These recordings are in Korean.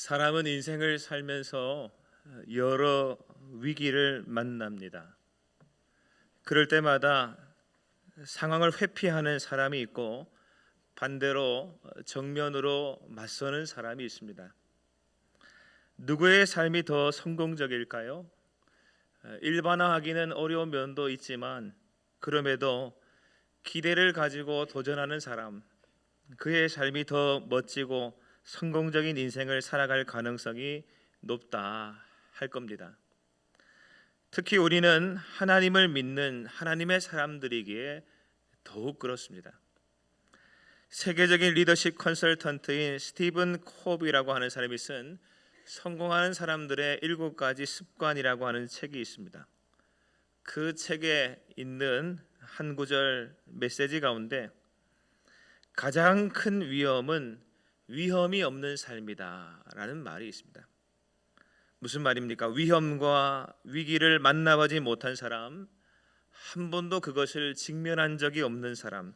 사람은 인생을 살면서 여러 위기를 만납니다. 그럴 때마다 상황을 회피하는 사람이 있고 반대로 정면으로 맞서는 사람이 있습니다. 누구의 삶이 더 성공적일까요? 일반화하기는 어려운 면도 있지만 그럼에도 기대를 가지고 도전하는 사람, 그의 삶이 더 멋지고 성공적인 인생을 살아갈 가능성이 높다 할 겁니다. 특히 우리는 하나님을 믿는 하나님의 사람들이기에 더욱 그렇습니다. 세계적인 리더십 컨설턴트인 스티븐 콥이라고 하는 사람이 쓴 성공하는 사람들의 7가지 습관이라고 하는 책이 있습니다. 그 책에 있는 한 구절 메시지 가운데 가장 큰 위험은 위험이 없는 삶이다 라는 말이 있습니다. 무슨 말입니까? 위험과 위기를 만나보지 못한 사람, 한 번도 그것을 직면한 적이 없는 사람,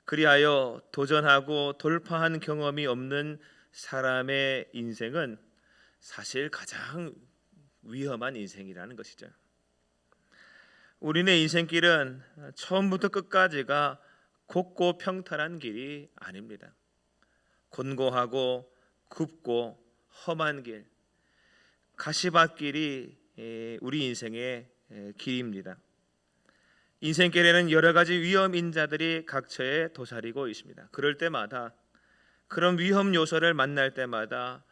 그리하여 도전하고 돌파한 경험이 없는 사람의 인생은 사실 가장 위험한 인생이라는 것이죠. 우리네 인생길은 처음부터 끝까지가 곱고 평탄한 길이 아닙니다. 곤고하고 굽고 험한 길, 가시밭길이 우리 인생의 길입니다. 인생길에는 여러 가지 위험 인자들이 각처에 도사리고 있습니다. 그럴 때마다, 그런 위험 요소를 만날 때마다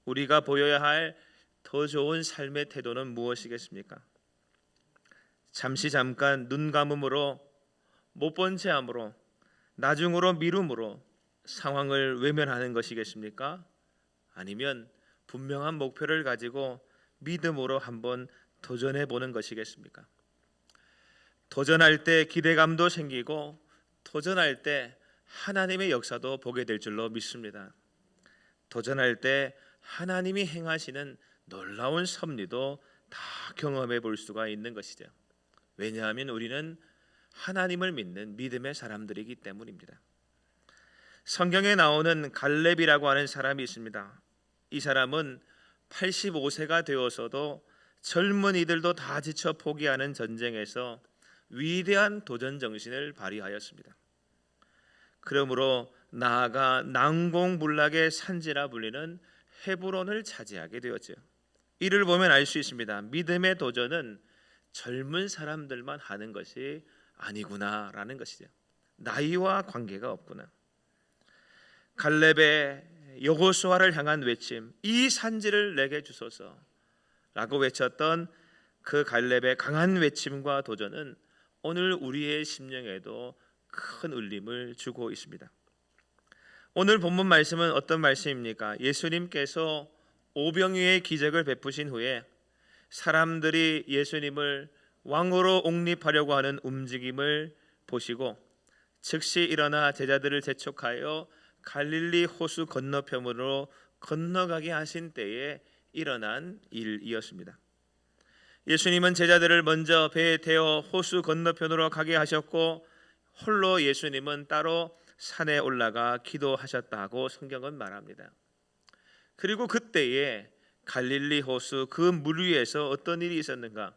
우리가 보여야 할 더 좋은 삶의 태도는 무엇이겠습니까? 잠깐 눈 감음으로, 못 본 채 함으로, 나중으로 미룸으로 상황을 외면하는 것이겠습니까? 아니면 분명한 목표를 가지고 믿음으로 한번 도전해 보는 것이겠습니까? 도전할 때 기대감도 생기고 도전할 때 하나님의 역사도 보게 될 줄로 믿습니다. 도전할 때 하나님이 행하시는 놀라운 섭리도 다 경험해 볼 수가 있는 것이죠. 왜냐하면 우리는 하나님을 믿는 믿음의 사람들이기 때문입니다. 성경에 나오는 갈렙이라고 하는 사람이 있습니다. 이 사람은 85세가 되어서도 젊은이들도 다 지쳐 포기하는 전쟁에서 위대한 도전 정신을 발휘하였습니다. 그러므로 나아가 난공불락의 산지라 불리는 헤브론을 차지하게 되었죠. 이를 보면 알 수 있습니다. 믿음의 도전은 젊은 사람들만 하는 것이 아니구나라는 것이죠. 나이와 관계가 없구나. 갈렙의 여호수아를 향한 외침, 이 산지를 내게 주소서 라고 외쳤던 그 갈렙의 강한 외침과 도전은 오늘 우리의 심령에도 큰 울림을 주고 있습니다. 오늘 본문 말씀은 어떤 말씀입니까? 예수님께서 오병이의 기적을 베푸신 후에 사람들이 예수님을 왕으로 옹립하려고 하는 움직임을 보시고 즉시 일어나 제자들을 재촉하여 갈릴리 호수 건너편으로 건너가게 하신 때에 일어난 일이었습니다. 예수님은 제자들을 먼저 배에 태워 호수 건너편으로 가게 하셨고 홀로 예수님은 따로 산에 올라가 기도하셨다고 성경은 말합니다. 그리고 그때에 갈릴리 호수 그 물 위에서 어떤 일이 있었는가?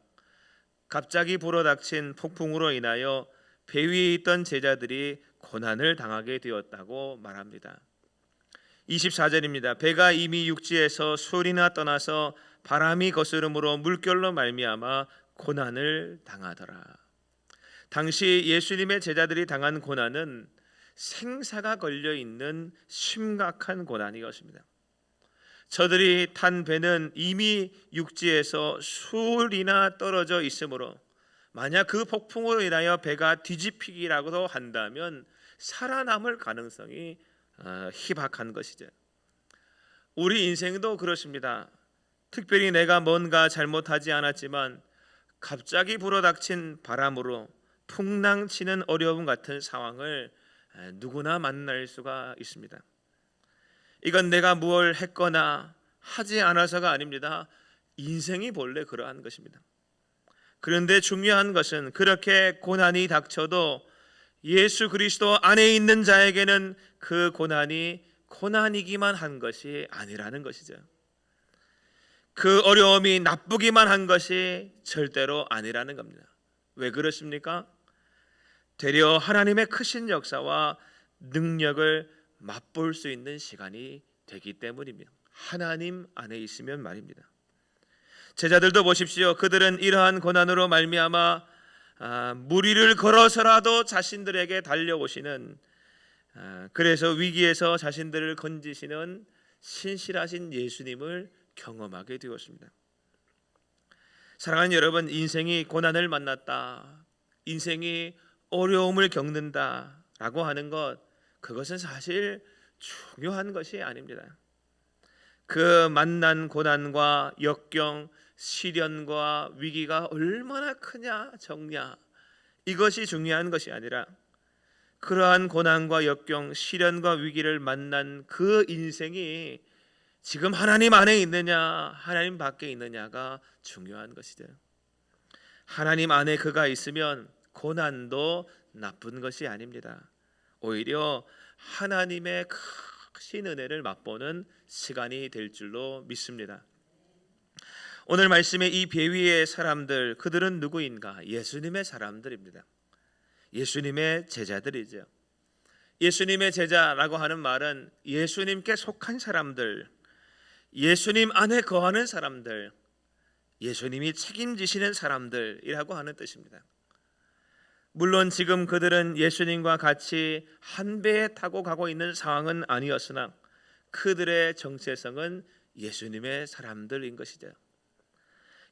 갑자기 불어닥친 폭풍으로 인하여 배 위에 있던 제자들이 고난을 당하게 되었다고 말합니다. 24절입니다. 배가 이미 육지에서 수월이나 떠나서 바람이 거스름으로 물결로 말미암아 고난을 당하더라. 당시 예수님의 제자들이 당한 고난은 생사가 걸려있는 심각한 고난이었습니다. 저들이 탄 배는 이미 육지에서 수월이나 떨어져 있으므로 만약 그 폭풍으로 인하여 배가 뒤집히기라고도 한다면 살아남을 가능성이 희박한 것이죠. 우리 인생도 그렇습니다. 특별히 내가 뭔가 잘못하지 않았지만 갑자기 불어닥친 바람으로 풍랑치는 어려움 같은 상황을 누구나 만날 수가 있습니다. 이건 내가 무엇을 했거나 하지 않아서가 아닙니다. 인생이 본래 그러한 것입니다. 그런데 중요한 것은 그렇게 고난이 닥쳐도 예수 그리스도 안에 있는 자에게는 그 고난이 고난이기만 한 것이 아니라는 것이죠. 그 어려움이 나쁘기만 한 것이 절대로 아니라는 겁니다. 왜 그렇습니까? 되려 하나님의 크신 역사와 능력을 맛볼 수 있는 시간이 되기 때문입니다. 하나님 안에 있으면 말입니다. 제자들도 보십시오. 그들은 이러한 고난으로 말미암아 무리를 걸어서라도 자신들에게 달려오시는, 그래서 위기에서 자신들을 건지시는 신실하신 예수님을 경험하게 되었습니다. 사랑하는 여러분, 인생이 고난을 만났다, 인생이 어려움을 겪는다라고 하는 것, 그것은 사실 중요한 것이 아닙니다. 그 만난 고난과 역경, 시련과 위기가 얼마나 크냐 적냐, 이것이 중요한 것이 아니라 그러한 고난과 역경, 시련과 위기를 만난 그 인생이 지금 하나님 안에 있느냐 하나님 밖에 있느냐가 중요한 것이죠. 하나님 안에 그가 있으면 고난도 나쁜 것이 아닙니다. 오히려 하나님의 크신 은혜를 맛보는 시간이 될 줄로 믿습니다. 오늘 말씀의 이 배 위의 사람들, 그들은 누구인가? 예수님의 사람들입니다. 예수님의 제자들이죠. 예수님의 제자라고 하는 말은 예수님께 속한 사람들, 예수님 안에 거하는 사람들, 예수님이 책임지시는 사람들이라고 하는 뜻입니다. 물론 지금 그들은 예수님과 같이 한 배에 타고 가고 있는 상황은 아니었으나 그들의 정체성은 예수님의 사람들인 것이죠.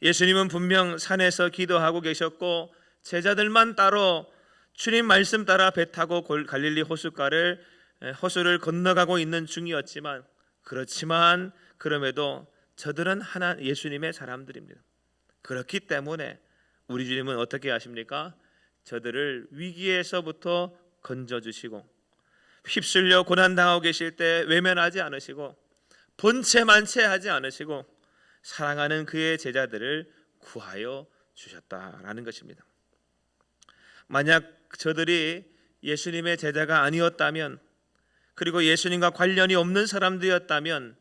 예수님은 분명 산에서 기도하고 계셨고 제자들만 따로 주님 말씀 따라 배 타고 갈릴리 호수를 건너가고 있는 중이었지만, 그렇지만 그럼에도 저들은 예수님의 사람들입니다. 그렇기 때문에 우리 주님은 어떻게 하십니까? 저들을 위기에서부터 건져주시고, 휩쓸려 고난당하고 계실 때 외면하지 않으시고 본체만체하지 않으시고 사랑하는 그의 제자들을 구하여 주셨다라는 것입니다. 만약 저들이 예수님의 제자가 아니었다면, 그리고 예수님과 관련이 없는 사람들이었다면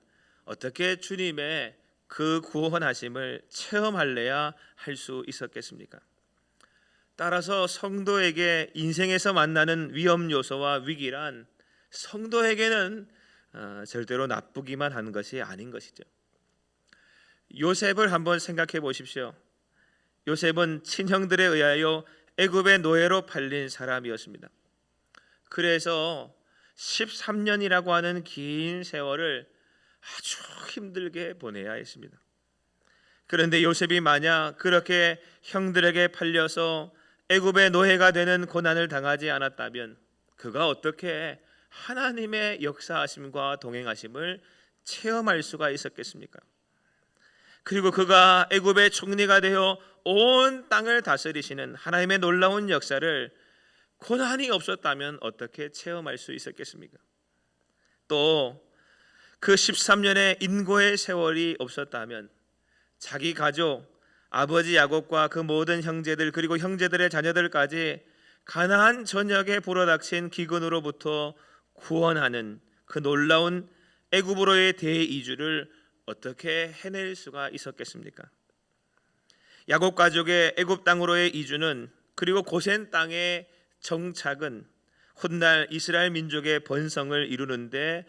어떻게 주님의 그 구원하심을 체험할래야 할 수 있었겠습니까? 따라서 성도에게 인생에서 만나는 위험 요소와 위기란 성도에게는 절대로 나쁘기만 한 것이 아닌 것이죠. 요셉을 한번 생각해 보십시오. 요셉은 친형들에 의하여 애굽의 노예로 팔린 사람이었습니다. 그래서 13년이라고 하는 긴 세월을 아주 힘들게 보내야 했습니다. 그런데 요셉이 만약 그렇게 형들에게 팔려서 애굽의 노예가 되는 고난을 당하지 않았다면 그가 어떻게 하나님의 역사하심과 동행하심을 체험할 수가 있었겠습니까? 그리고 그가 애굽의 총리가 되어 온 땅을 다스리시는 하나님의 놀라운 역사를 고난이 없었다면 어떻게 체험할 수 있었겠습니까? 또 그 13년의 인고의 세월이 없었다면 자기 가족, 아버지 야곱과 그 모든 형제들, 그리고 형제들의 자녀들까지 가나안 전역에 불어닥친 기근으로부터 구원하는 그 놀라운 애굽으로의 대이주를 어떻게 해낼 수가 있었겠습니까? 야곱 가족의 애굽 땅으로의 이주는, 그리고 고센 땅의 정착은 훗날 이스라엘 민족의 번성을 이루는데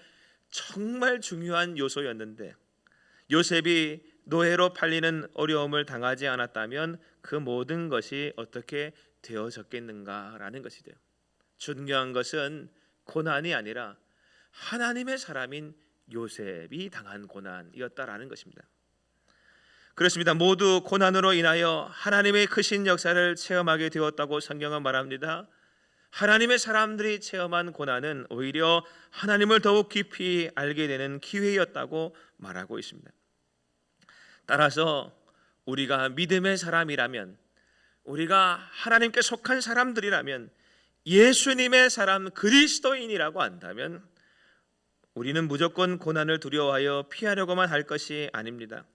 정말 중요한 요소였는데, 요셉이 노예로 팔리는 어려움을 당하지 않았다면 그 모든 것이 어떻게 되어졌겠는가라는 것이죠. 중요한 것은 고난이 아니라 하나님의 사람인 요셉이 당한 고난이었다라는 것입니다. 그렇습니다. 모두 고난으로 인하여 하나님의 크신 역사를 체험하게 되었다고 성경은 말합니다. 하나님의 사람들이 체험한 고난은 오히려 하나님을 더욱 깊이 알게 되는 기회였다고 말하고 있습니다. 따라서 우리가 믿음의 사람이라면, 우리가 하나님께 속한 사람들이라면, 예수님의 사람 그리스도인이라고 한다면 우리는 무조건 고난을 두려워하여 피하려고만 할 것이 아닙니다.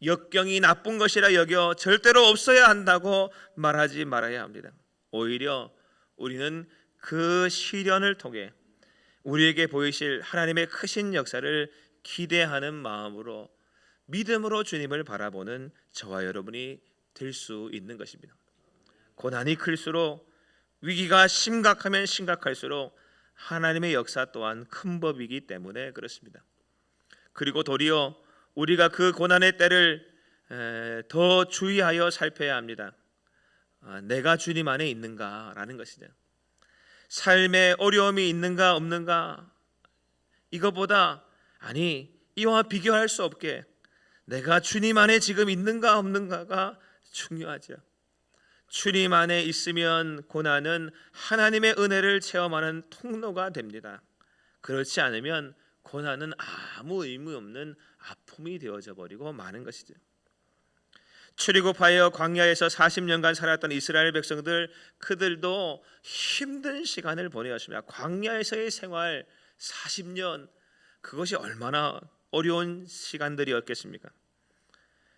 역경이 나쁜 것이라 여겨 절대로 없어야 한다고 말하지 말아야 합니다. 오히려 우리는 그 시련을 통해 우리에게 보이실 하나님의 크신 역사를 기대하는 마음으로 믿음으로 주님을 바라보는 저와 여러분이 될 수 있는 것입니다. 고난이 클수록, 위기가 심각하면 심각할수록 하나님의 역사 또한 큰 법이기 때문에 그렇습니다. 그리고 도리어 우리가 그 고난의 때를 더 주의하여 살펴야 합니다. 내가 주님 안에 있는가라는 것이죠. 삶에 어려움이 있는가 없는가, 이것보다 이와 비교할 수 없게 내가 주님 안에 지금 있는가 없는가가 중요하죠. 주님 안에 있으면 고난은 하나님의 은혜를 체험하는 통로가 됩니다. 그렇지 않으면 고난은 아무 의미 없는 아픔이 되어져 버리고 마는 것이죠. 출애굽하여 광야에서 40년간 살았던 이스라엘 백성들, 그들도 힘든 시간을 보내었습니다. 광야에서의 생활 40년, 그것이 얼마나 어려운 시간들이었겠습니까?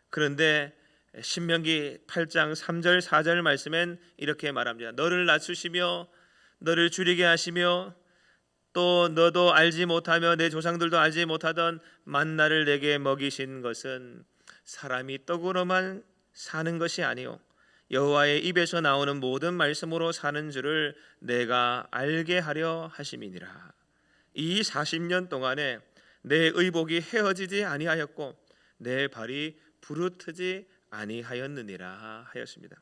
그런데 신명기 8장 3절 4절 말씀엔 이렇게 말합니다. 너를 낮추시며 너를 줄이게 하시며 또 너도 알지 못하며 내 조상들도 알지 못하던 만나를 내게 먹이신 것은 사람이 떡으로만 사는 것이 아니요 여호와의 입에서 나오는 모든 말씀으로 사는 줄을 내가 알게 하려 하심이니라. 이 40년 동안에 내 의복이 헤어지지 아니하였고 내 발이 부르트지 아니하였느니라 하였습니다.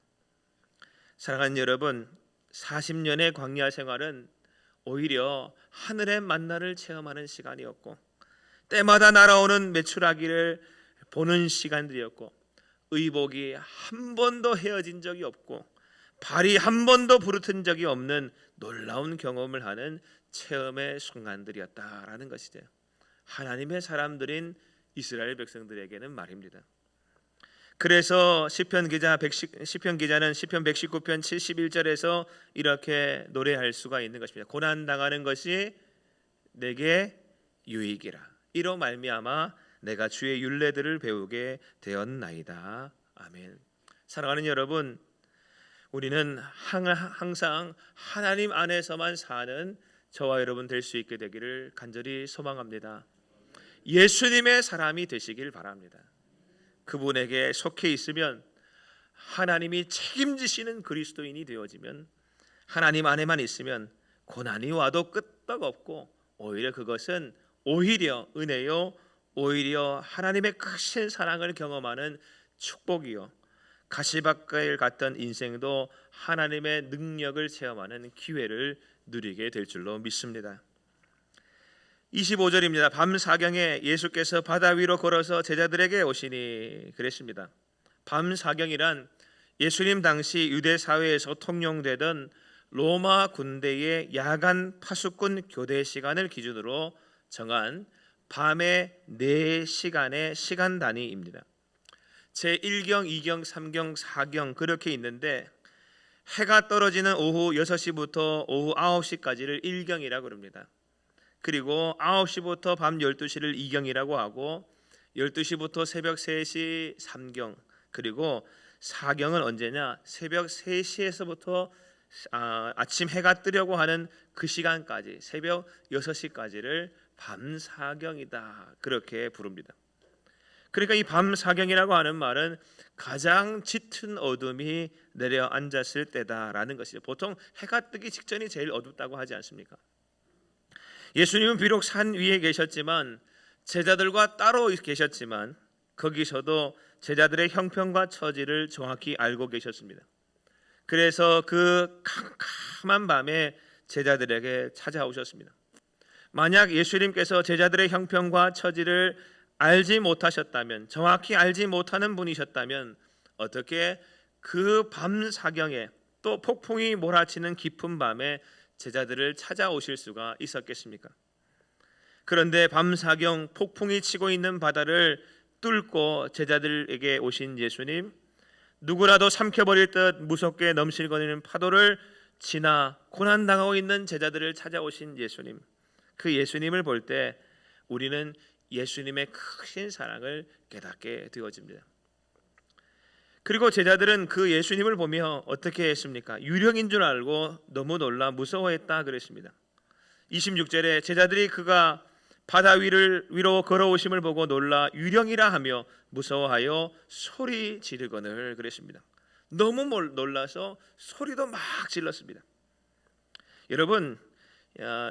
사랑하는 여러분, 40년의 광야 생활은 오히려 하늘의 만나를 체험하는 시간이었고 때마다 날아오는 메추라기를 보는 시간들이었고 의복이 한 번도 헤어진 적이 없고 발이 한 번도 부르튼 적이 없는 놀라운 경험을 하는 체험의 순간들이었다라는 것이죠. 하나님의 사람들인 이스라엘 백성들에게는 말입니다. 그래서 시편 기자는 시편 119편 71절에서 이렇게 노래할 수가 있는 것입니다. 고난 당하는 것이 내게 유익이라. 이로 말미암아 내가 주의 율례들을 배우게 되었나이다. 아멘. 사랑하는 여러분, 우리는 항상 하나님 안에서만 사는 저와 여러분 될 수 있게 되기를 간절히 소망합니다. 예수님의 사람이 되시길 바랍니다. 그분에게 속해 있으면, 하나님이 책임지시는 그리스도인이 되어지면, 하나님 안에만 있으면 고난이 와도 끄떡없고 오히려 그것은 오히려 은혜요, 오히려 하나님의 크신 사랑을 경험하는 축복이요, 가시밭길 갔던 인생도 하나님의 능력을 체험하는 기회를 누리게 될 줄로 믿습니다. 25절입니다. 밤 사경에 예수께서 바다 위로 걸어서 제자들에게 오시니 그랬습니다. 밤 사경이란 예수님 당시 유대 사회에서 통용되던 로마 군대의 야간 파수꾼 교대 시간을 기준으로 정한 밤의 4시간의 시간 단위입니다. 제1경, 2경, 3경, 4경 그렇게 있는데 해가 떨어지는 오후 6시부터 오후 9시까지를 1경이라고 그럽니다. 그리고 9시부터 밤 12시를 2경이라고 하고 12시부터 새벽 3시 3경, 그리고 4경은 언제냐? 새벽 3시에서부터 아침 해가 뜨려고 하는 그 시간까지, 새벽 6시까지를 밤 사경이다 그렇게 부릅니다. 그러니까 이 밤 사경이라고 하는 말은 가장 짙은 어둠이 내려앉았을 때다라는 것이죠. 보통 해가 뜨기 직전이 제일 어둡다고 하지 않습니까? 예수님은 비록 산 위에 계셨지만, 제자들과 따로 계셨지만 거기서도 제자들의 형편과 처지를 정확히 알고 계셨습니다. 그래서 그 캄캄한 밤에 제자들에게 찾아오셨습니다. 만약 예수님께서 제자들의 형편과 처지를 알지 못하셨다면, 정확히 알지 못하는 분이셨다면 어떻게 그 밤 사경에, 또 폭풍이 몰아치는 깊은 밤에 제자들을 찾아오실 수가 있었겠습니까? 그런데 밤 사경, 폭풍이 치고 있는 바다를 뚫고 제자들에게 오신 예수님, 누구라도 삼켜버릴 듯 무섭게 넘실거리는 파도를 지나 고난당하고 있는 제자들을 찾아오신 예수님, 그 예수님을 볼 때 우리는 예수님의 크신 사랑을 깨닫게 되어집니다. 그리고 제자들은 그 예수님을 보며 어떻게 했습니까? 유령인 줄 알고 너무 놀라 무서워했다 그랬습니다. 26절에 제자들이 그가 바다 위로 걸어오심을 보고 놀라 유령이라 하며 무서워하여 소리 지르거늘 그랬습니다. 너무 놀라서 소리도 막 질렀습니다. 여러분,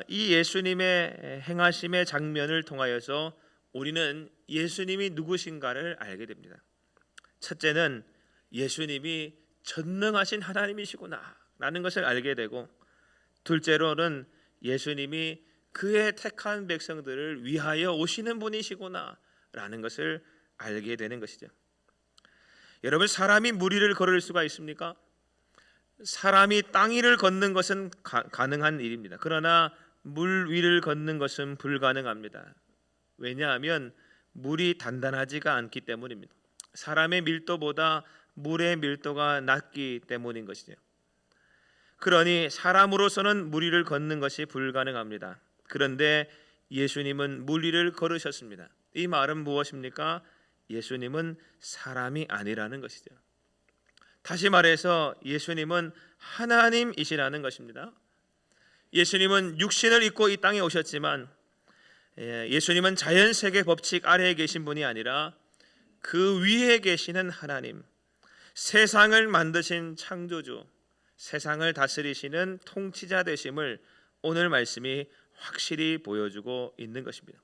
이 예수님의 행하심의 장면을 통하여서 우리는 예수님이 누구신가를 알게 됩니다. 첫째는 예수님이 전능하신 하나님이시구나 라는 것을 알게 되고, 둘째로는 예수님이 그의 택한 백성들을 위하여 오시는 분이시구나 라는 것을 알게 되는 것이죠. 여러분, 사람이 물 위를 걸을 수가 있습니까? 사람이 땅 위를 걷는 것은 가능한 일입니다. 그러나 물 위를 걷는 것은 불가능합니다. 왜냐하면 물이 단단하지가 않기 때문입니다. 사람의 밀도보다 물의 밀도가 낮기 때문인 것이죠. 그러니 사람으로서는 물 위를 걷는 것이 불가능합니다. 그런데 예수님은 물 위를 걸으셨습니다. 이 말은 무엇입니까? 예수님은 사람이 아니라는 것이죠. 다시 말해서 예수님은 하나님이시라는 것입니다. 예수님은 육신을 입고 이 땅에 오셨지만 예수님은 자연세계 법칙 아래에 계신 분이 아니라 그 위에 계시는 하나님, 세상을 만드신 창조주, 세상을 다스리시는 통치자 되심을 오늘 말씀이 확실히 보여주고 있는 것입니다.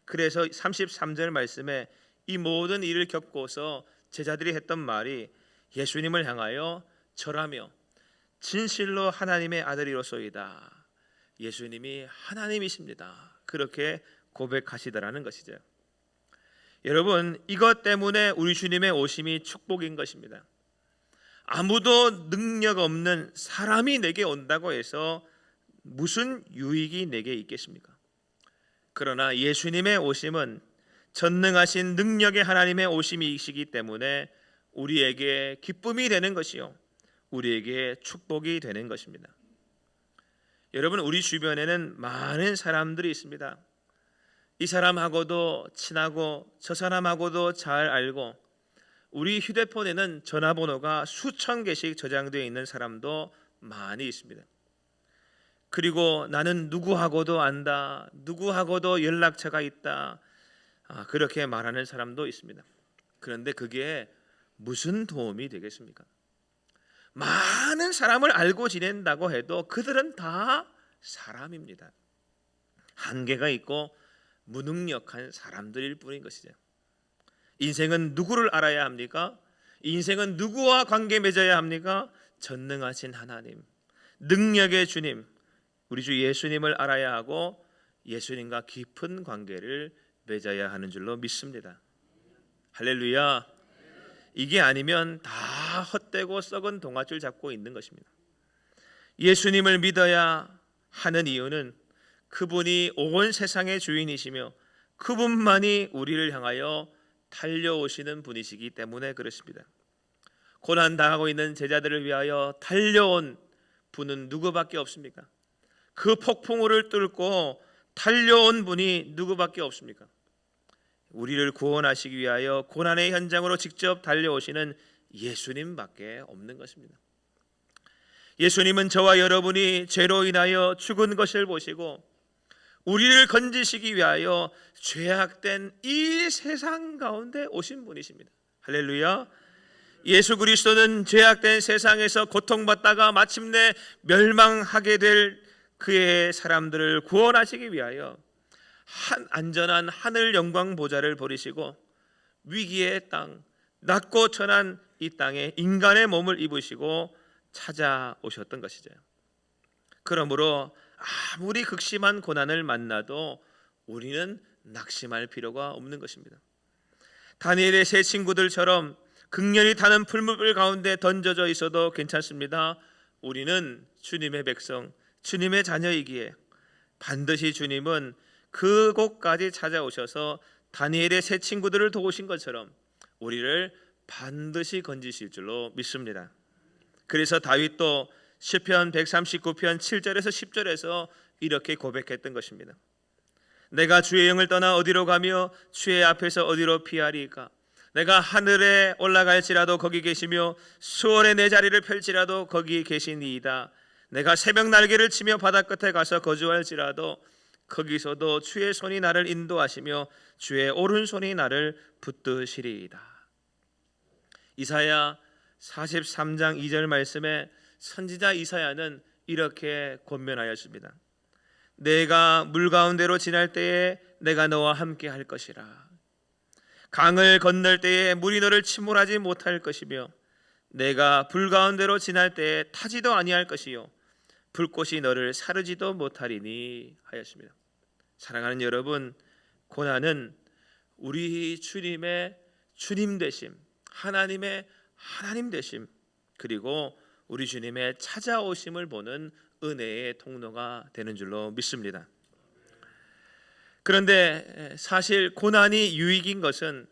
그래서 33절 말씀에 이 모든 일을 겪고서 제자들이 했던 말이 예수님을 향하여 절하며 진실로 하나님의 아들이로소이다. 예수님이 하나님이십니다. 그렇게 고백하시더라는 것이죠. 여러분, 이것 때문에 우리 주님의 오심이 축복인 것입니다. 아무도 능력 없는 사람이 내게 온다고 해서 무슨 유익이 내게 있겠습니까? 그러나 예수님의 오심은 전능하신 능력의 하나님의 오심이시기 때문에 우리에게 기쁨이 되는 것이요, 우리에게 축복이 되는 것입니다. 여러분, 우리 주변에는 많은 사람들이 있습니다. 이 사람하고도 친하고 저 사람하고도 잘 알고, 우리 휴대폰에는 전화번호가 수천 개씩 저장되어 있는 사람도 많이 있습니다. 그리고 나는 누구하고도 안다, 누구하고도 연락처가 있다, 그렇게 말하는 사람도 있습니다. 그런데 그게 무슨 도움이 되겠습니까? 많은 사람을 알고 지낸다고 해도 그들은 다 사람입니다. 한계가 있고 무능력한 사람들일 뿐인 것이죠. 인생은 누구를 알아야 합니까? 인생은 누구와 관계 맺어야 합니까? 전능하신 하나님, 능력의 주님, 우리 주 예수님을 알아야 하고 예수님과 깊은 관계를 맺어야 하는 줄로 믿습니다. 할렐루야. 이게 아니면 다 헛되고 썩은 동아줄 잡고 있는 것입니다. 예수님을 믿어야 하는 이유는 그분이 온 세상의 주인이시며 그분만이 우리를 향하여 달려오시는 분이시기 때문에 그렇습니다. 고난 당하고 있는 제자들을 위하여 달려온 분은 누구밖에 없습니까? 그 폭풍우를 뚫고 달려온 분이 누구밖에 없습니까? 우리를 구원하시기 위하여 고난의 현장으로 직접 달려오시는 예수님밖에 없는 것입니다. 예수님은 저와 여러분이 죄로 인하여 죽은 것을 보시고 우리를 건지시기 위하여 죄악된 이 세상 가운데 오신 분이십니다. 할렐루야. 예수 그리스도는 죄악된 세상에서 고통받다가 마침내 멸망하게 될 그의 사람들을 구원하시기 위하여 안전한 하늘 영광 보좌를 버리시고 위기의 땅, 낮고 천한 이 땅에 인간의 몸을 입으시고 찾아오셨던 것이죠. 그러므로 아무리 극심한 고난을 만나도 우리는 낙심할 필요가 없는 것입니다. 다니엘의 세 친구들처럼 극렬히 타는 풀물 가운데 던져져 있어도 괜찮습니다. 우리는 주님의 백성, 주님의 자녀이기에 반드시 주님은 그곳까지 찾아오셔서 다니엘의 세 친구들을 도우신 것처럼 우리를 반드시 건지실 줄로 믿습니다. 그래서 다윗도 시편 139편 7절에서 10절에서 이렇게 고백했던 것입니다. 내가 주의 영을 떠나 어디로 가며 주의 앞에서 어디로 피하리까? 내가 하늘에 올라갈지라도 거기 계시며 수월에 내 자리를 펼지라도 거기 계시니이다. 내가 새벽 날개를 치며 바다 끝에 가서 거주할지라도 거기서도 주의 손이 나를 인도하시며 주의 오른손이 나를 붙드시리이다. 이사야 43장 2절 말씀에 선지자 이사야는 이렇게 권면하였습니다. 내가 물 가운데로 지날 때에 내가 너와 함께 할 것이라. 강을 건널 때에 물이 너를 침몰하지 못할 것이며 내가 불 가운데로 지날 때에 타지도 아니할 것이요 불꽃이 너를 사르지도 못하리니 하였습니다. 사랑하는 여러분, 고난은 우리 주님의 주님 되심, 하나님의 하나님 되심, 그리고 우리 주님의 찾아오심을 보는 은혜의 통로가 되는 줄로 믿습니다. 그런데 사실 고난이 유익인 것은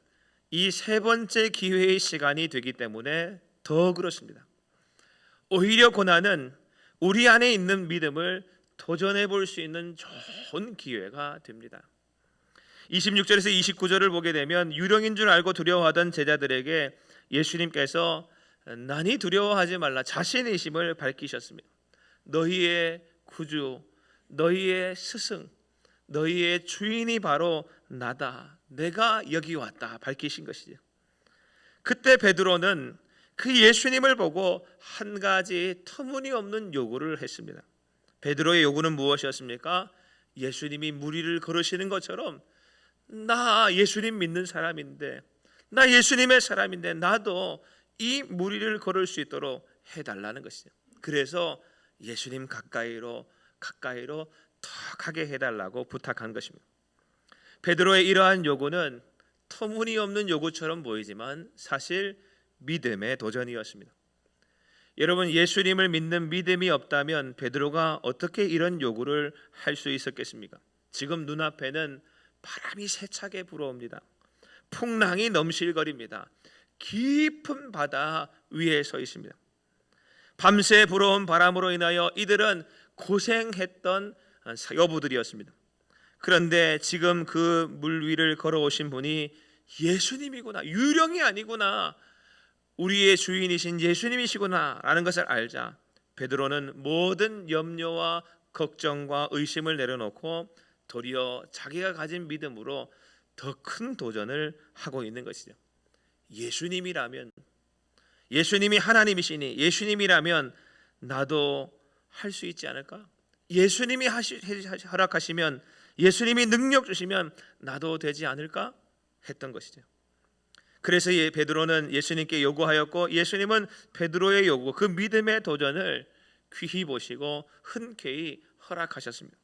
이 세 번째 기회의 시간이 되기 때문에 더 그렇습니다. 오히려 고난은 우리 안에 있는 믿음을 도전해 볼 수 있는 좋은 기회가 됩니다. 26절에서 29절을 보게 되면 유령인 줄 알고 두려워하던 제자들에게 예수님께서 난이 두려워하지 말라 자신의심을 밝히셨습니다. 너희의 구주, 너희의 스승, 너희의 주인이 바로 나다. 내가 여기 왔다 밝히신 것이죠. 그때 베드로는 그 예수님을 보고 한 가지 터무니없는 요구를 했습니다. 베드로의 요구는 무엇이었습니까? 예수님이 무리를 걸으시는 것처럼 나 예수님 믿는 사람인데, 나 예수님의 사람인데 나도 이 무리를 걸을 수 있도록 해달라는 것이죠. 그래서 예수님 가까이로 더 가게 해달라고 부탁한 것입니다. 베드로의 이러한 요구는 터무니없는 요구처럼 보이지만 사실 믿음의 도전이었습니다. 여러분, 예수님을 믿는 믿음이 없다면 베드로가 어떻게 이런 요구를 할 수 있었겠습니까? 지금 눈앞에는 바람이 세차게 불어옵니다. 풍랑이 넘실거립니다. 깊은 바다 위에 서 있습니다. 밤새 불어온 바람으로 인하여 이들은 고생했던 여부들이었습니다. 그런데 지금 그 물 위를 걸어오신 분이 예수님이구나, 유령이 아니구나, 우리의 주인이신 예수님이시구나 라는 것을 알자 베드로는 모든 염려와 걱정과 의심을 내려놓고 도리어 자기가 가진 믿음으로 더 큰 도전을 하고 있는 것이죠. 예수님이라면, 예수님이 하나님이시니 예수님이라면 나도 할 수 있지 않을까? 예수님이 허락하시면, 예수님이 능력 주시면 나도 되지 않을까? 했던 것이죠. 그래서 베드로는 예수님께 요구하였고 예수님은 베드로의 요구, 그 믿음의 도전을 귀히 보시고 흔쾌히 허락하셨습니다.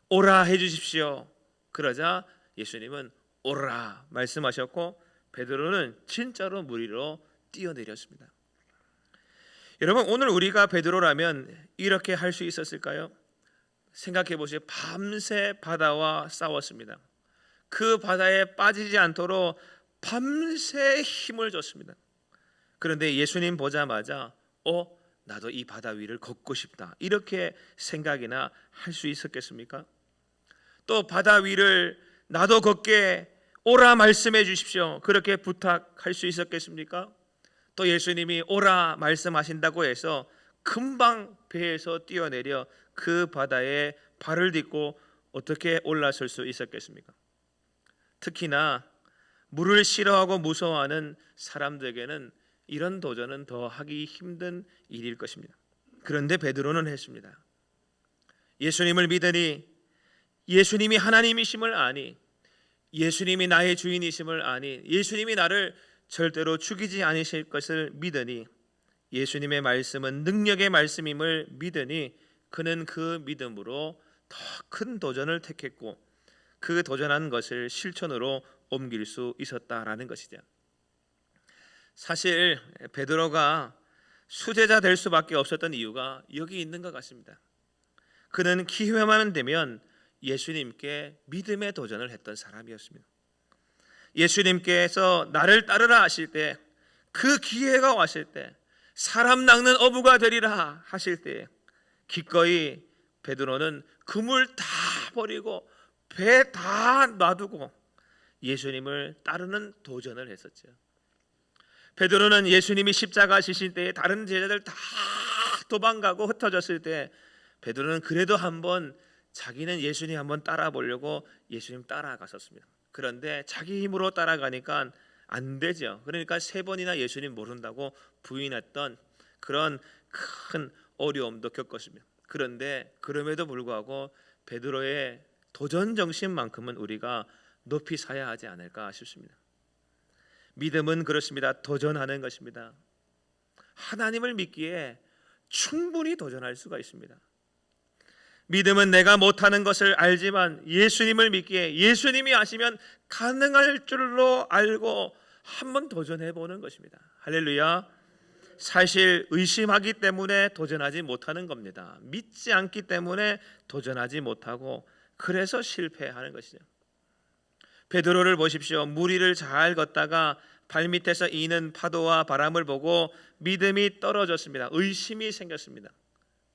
오라 해주십시오. 그러자 예수님은 오라 말씀하셨고 베드로는 진짜로 물 위로 뛰어내렸습니다. 여러분, 오늘 우리가 베드로라면 이렇게 할 수 있었을까요? 생각해 보세요. 밤새 바다와 싸웠습니다. 그 바다에 빠지지 않도록 밤새 힘을 줬습니다. 그런데 예수님 보자마자 나도 이 바다 위를 걷고 싶다 이렇게 생각이나 할 수 있었겠습니까? 또 바다 위를 나도 걷게 오라 말씀해 주십시오 그렇게 부탁할 수 있었겠습니까? 또 예수님이 오라 말씀하신다고 해서 금방 배에서 뛰어내려 그 바다에 발을 딛고 어떻게 올라설 수 있었겠습니까? 특히나 물을 싫어하고 무서워하는 사람들에게는 이런 도전은 더 하기 힘든 일일 것입니다. 그런데 베드로는 했습니다. 예수님을 믿으니, 예수님이 하나님이심을 아니, 예수님이 나의 주인이심을 아니, 예수님이 나를 절대로 죽이지 않으실 것을 믿으니, 예수님의 말씀은 능력의 말씀임을 믿으니 그는 그 믿음으로 더 큰 도전을 택했고 그 도전한 것을 실천으로 옮길 수 있었다라는 것이죠. 사실 베드로가 수제자 될 수밖에 없었던 이유가 여기 있는 것 같습니다. 그는 기회만 되면 예수님께 믿음의 도전을 했던 사람이었습니다. 예수님께서 나를 따르라 하실 때, 그 기회가 왔을 때, 사람 낚는 어부가 되리라 하실 때 기꺼이 베드로는 그물 다 버리고 배 다 놔두고 예수님을 따르는 도전을 했었죠. 베드로는 예수님이 십자가 지실 때에 다른 제자들 다 도망가고 흩어졌을 때 베드로는 그래도 한번 자기는 예수님 한번 따라 보려고 예수님 따라갔었습니다. 그런데 자기 힘으로 따라가니까 안 되죠. 그러니까 3번이나 예수님 모른다고 부인했던 그런 큰 어려움도 겪었습니다. 그런데 그럼에도 불구하고 베드로의 도전 정신만큼은 우리가 높이 사야 하지 않을까 싶습니다. 믿음은 그렇습니다. 도전하는 것입니다. 하나님을 믿기에 충분히 도전할 수가 있습니다. 믿음은 내가 못하는 것을 알지만 예수님을 믿기에 예수님이 하시면 가능할 줄로 알고 한번 도전해 보는 것입니다. 할렐루야. 사실 의심하기 때문에 도전하지 못하는 겁니다. 믿지 않기 때문에 도전하지 못하고 그래서 실패하는 것이죠. 베드로를 보십시오. 무리를 잘 걷다가 발밑에서 이는 파도와 바람을 보고 믿음이 떨어졌습니다. 의심이 생겼습니다.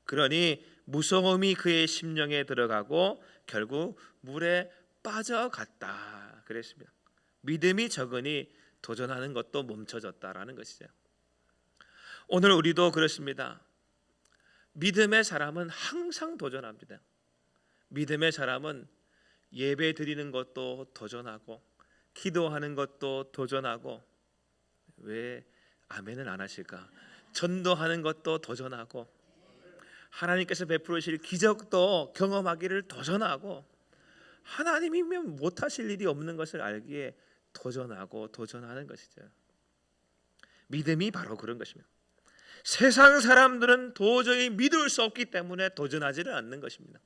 그러니 무서움이 그의 심령에 들어가고 결국 물에 빠져갔다 그랬습니다. 믿음이 적으니 도전하는 것도 멈춰졌다라는 것이죠. 오늘 우리도 그렇습니다. 믿음의 사람은 항상 도전합니다. 믿음의 사람은 예배 드리는 것도 도전하고 기도하는 것도 도전하고, 왜 아멘을 안 하실까? 전도하는 것도 도전하고 하나님께서 베푸실 기적도 경험하기를 도전하고 하나님이면 못하실 일이 없는 것을 알기에 도전하고 도전하는 것이죠. 믿음이 바로 그런 것입니다. 세상 사람들은 도저히 믿을 수 없기 때문에 도전하지를 않는 것입니다.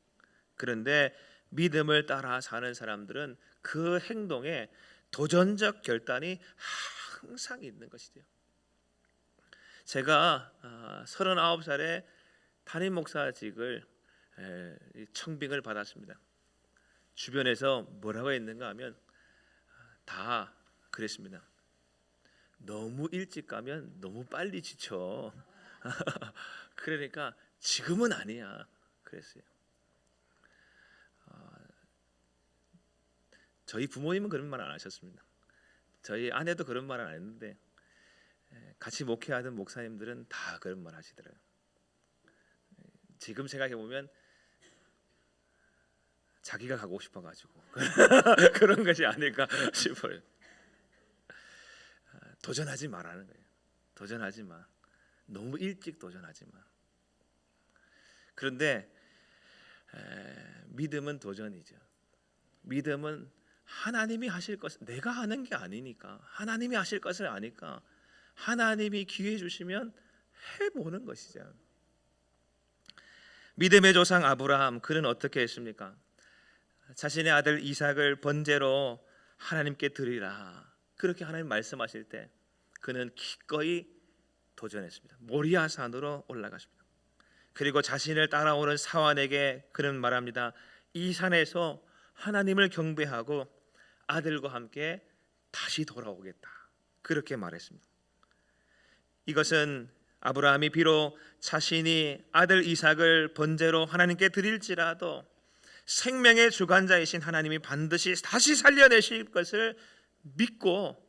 그런데 믿음을 따라 사는 사람들은 그 행동에 도전적 결단이 항상 있는 것이죠. 제가 39살에 담임 목사직을 청빙을 받았습니다. 주변에서 뭐라고 했는가 하면 다 그랬습니다. 너무 일찍 가면 너무 빨리 지쳐. 그러니까 지금은 아니야 그랬어요. 저희 부모님은 그런 말 안 하셨습니다. 저희 아내도 그런 말은 안 했는데 같이 목회하던 목사님들은 다 그런 말 하시더라고요. 지금 생각해 보면 자기가 가고 싶어가지고 그런 것이 아닐까 싶어요. 도전하지 말라는 거예요. 도전하지 마. 너무 일찍 도전하지 마. 그런데 믿음은 도전이죠. 믿음은 하나님이 하실 것을, 내가 하는 게 아니니까 하나님이 하실 것을 아니까 하나님이 기회 주시면 해보는 것이죠. 믿음의 조상 아브라함, 그는 어떻게 했습니까? 자신의 아들 이삭을 번제로 하나님께 드리라, 그렇게 하나님 말씀하실 때 그는 기꺼이 도전했습니다. 모리아 산으로 올라갔습니다. 그리고 자신을 따라오는 사환에게 그는 말합니다. 이 산에서 하나님을 경배하고 아들과 함께 다시 돌아오겠다, 그렇게 말했습니다. 이것은 아브라함이 비록 자신이 아들 이삭을 번제로 하나님께 드릴지라도 생명의 주관자이신 하나님이 반드시 다시 살려내실 것을 믿고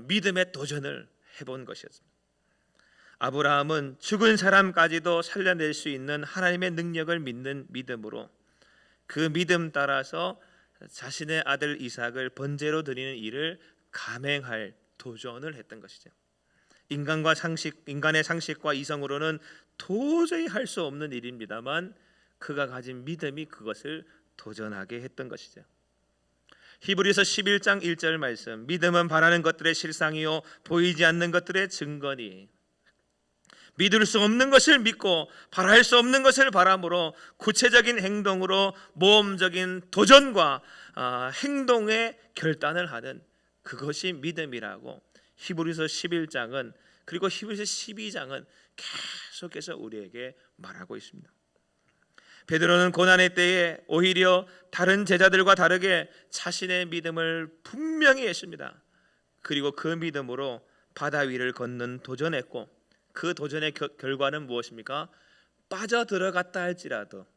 믿음의 도전을 해본 것이었습니다. 아브라함은 죽은 사람까지도 살려낼 수 있는 하나님의 능력을 믿는 믿음으로 그 믿음 따라서 자신의 아들 이삭을 번제로 드리는 일을 감행할 도전을 했던 것이죠. 인간의 상식과 이성으로는 도저히 할 수 없는 일입니다만 그가 가진 믿음이 그것을 도전하게 했던 것이죠. 히브리서 11장 1절 말씀, 믿음은 바라는 것들의 실상이요 보이지 않는 것들의 증거니, 믿을 수 없는 것을 믿고 바랄 수 없는 것을 바람으로 구체적인 행동으로 모험적인 도전과 행동의 결단을 하는 그것이 믿음이라고 히브리서 11장은, 그리고 히브리서 12장은 계속해서 우리에게 말하고 있습니다. 베드로는 고난의 때에 오히려 다른 제자들과 다르게 자신의 믿음을 분명히 했습니다. 그리고 그 믿음으로 바다 위를 걷는 도전했고, 그 도전의 결과는 무엇입니까? 빠져들어갔다 할지라도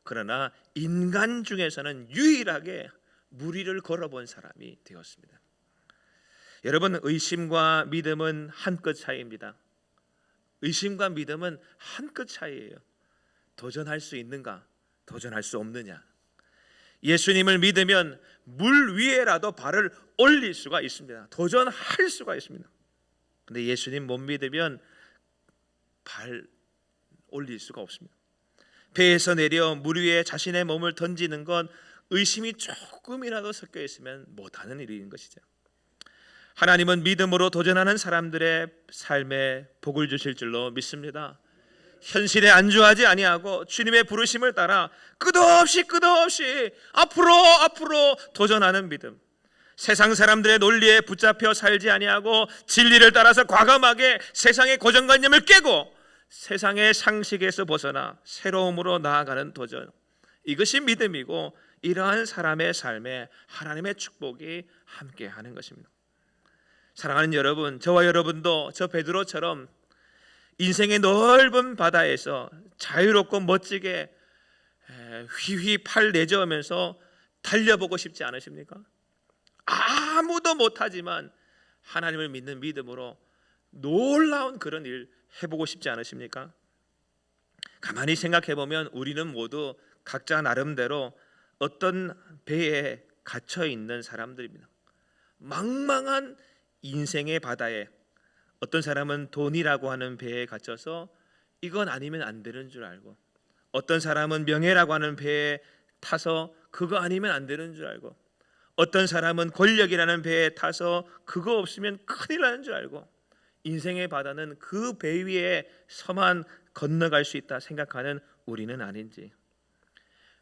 그러나 인간 중에서는 유일하게 물 위를 걸어본 사람이 되었습니다. 여러분, 의심과 믿음은 한 끗 차이입니다. 의심과 믿음은 한 끗 차이예요. 도전할 수 있는가, 도전할 수 없느냐. 예수님을 믿으면 물 위에라도 발을 올릴 수가 있습니다. 도전할 수가 있습니다. 근데 예수님 못 믿으면 발 올릴 수가 없습니다. 배에서 내려 물 위에 자신의 몸을 던지는 건 의심이 조금이라도 섞여 있으면 못하는 일인 것이죠. 하나님은 믿음으로 도전하는 사람들의 삶에 복을 주실 줄로 믿습니다. 현실에 안주하지 아니하고 주님의 부르심을 따라 끝없이 앞으로 도전하는 믿음. 세상 사람들의 논리에 붙잡혀 살지 아니하고 진리를 따라서 과감하게 세상의 고정관념을 깨고 세상의 상식에서 벗어나 새로움으로 나아가는 도전. 이것이 믿음이고 이러한 사람의 삶에 하나님의 축복이 함께하는 것입니다. 사랑하는 여러분, 저와 여러분도 저 베드로처럼 인생의 넓은 바다에서 자유롭고 멋지게 휘휘 팔 내저으면서 달려보고 싶지 않으십니까? 아무도 못하지만 하나님을 믿는 믿음으로 놀라운 그런 일 해보고 싶지 않으십니까? 가만히 생각해보면 우리는 모두 각자 나름대로 어떤 배에 갇혀 있는 사람들입니다. 망망한 인생의 바다에 어떤 사람은 돈이라고 하는 배에 갇혀서 이건 아니면 안 되는 줄 알고, 어떤 사람은 명예라고 하는 배에 타서 그거 아니면 안 되는 줄 알고, 어떤 사람은 권력이라는 배에 타서 그거 없으면 큰일 나는 줄 알고, 인생의 바다는 그 배 위에 서만 건너갈 수 있다 생각하는 우리는 아닌지,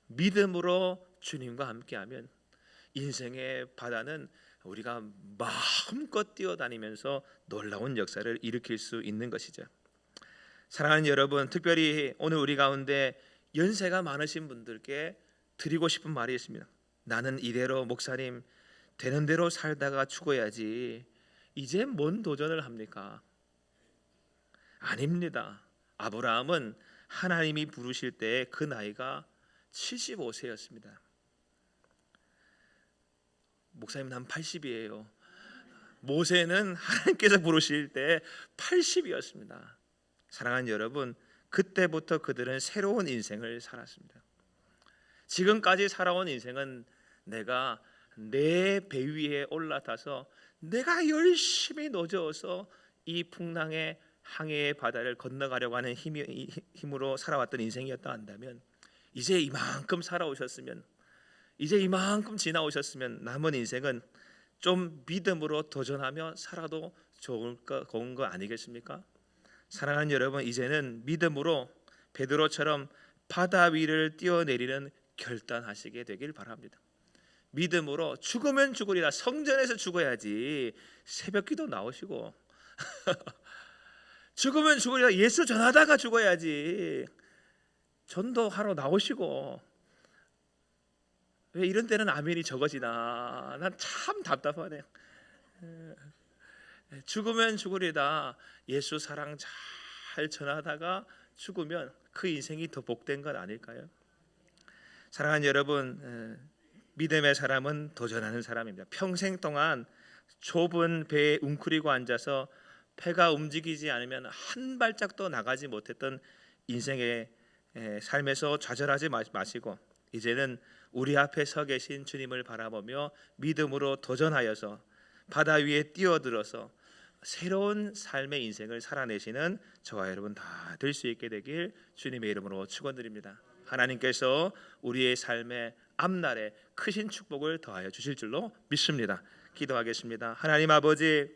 믿음으로 주님과 함께하면 인생의 바다는 우리가 마음껏 뛰어다니면서 놀라운 역사를 일으킬 수 있는 것이죠. 사랑하는 여러분, 특별히 오늘 우리 가운데 연세가 많으신 분들께 드리고 싶은 말이 있습니다. 나는 이대로 목사님 되는 대로 살다가 죽어야지 이제 뭔 도전을 합니까? 아닙니다. 아브라함은 하나님이 부르실 때 그 나이가 75세였습니다. 목사님 난 80이에요. 모세는 하나님께서 부르실 때 80이었습니다. 사랑하는 여러분, 그때부터 그들은 새로운 인생을 살았습니다. 지금까지 살아온 인생은 내가 내 배 위에 올라타서 내가 열심히 노져서 이 풍랑의 항해의 바다를 건너가려고 하는 힘으로 살아왔던 인생이었다 한다면, 이제 이만큼 살아오셨으면, 이제 이만큼 지나오셨으면 남은 인생은 좀 믿음으로 도전하며 살아도 좋은 거 아니겠습니까? 사랑하는 여러분, 이제는 믿음으로 베드로처럼 바다 위를 뛰어내리는 결단하시게 되길 바랍니다. 믿음으로 죽으면 죽으리라, 성전에서 죽어야지 새벽기도 나오시고 죽으면 죽으리라, 예수 전하다가 죽어야지 전도하러 나오시고, 왜 이런 때는 아멘이 적어지나? 난 참 답답하네. 죽으면 죽으리다, 예수 사랑 잘 전하다가 죽으면 그 인생이 더 복된 것 아닐까요? 사랑하는 여러분, 믿음의 사람은 도전하는 사람입니다. 평생 동안 좁은 배에 웅크리고 앉아서 배가 움직이지 않으면 한 발짝도 나가지 못했던 인생의 삶에서 좌절하지 마시고, 이제는 우리 앞에 서 계신 주님을 바라보며 믿음으로 도전하여서 바다 위에 뛰어들어서 새로운 삶의 인생을 살아내시는 저와 여러분 다 될 수 있게 되길 주님의 이름으로 축원드립니다. 하나님께서 우리의 삶의 앞날에 크신 축복을 더하여 주실 줄로 믿습니다. 기도하겠습니다. 하나님 아버지,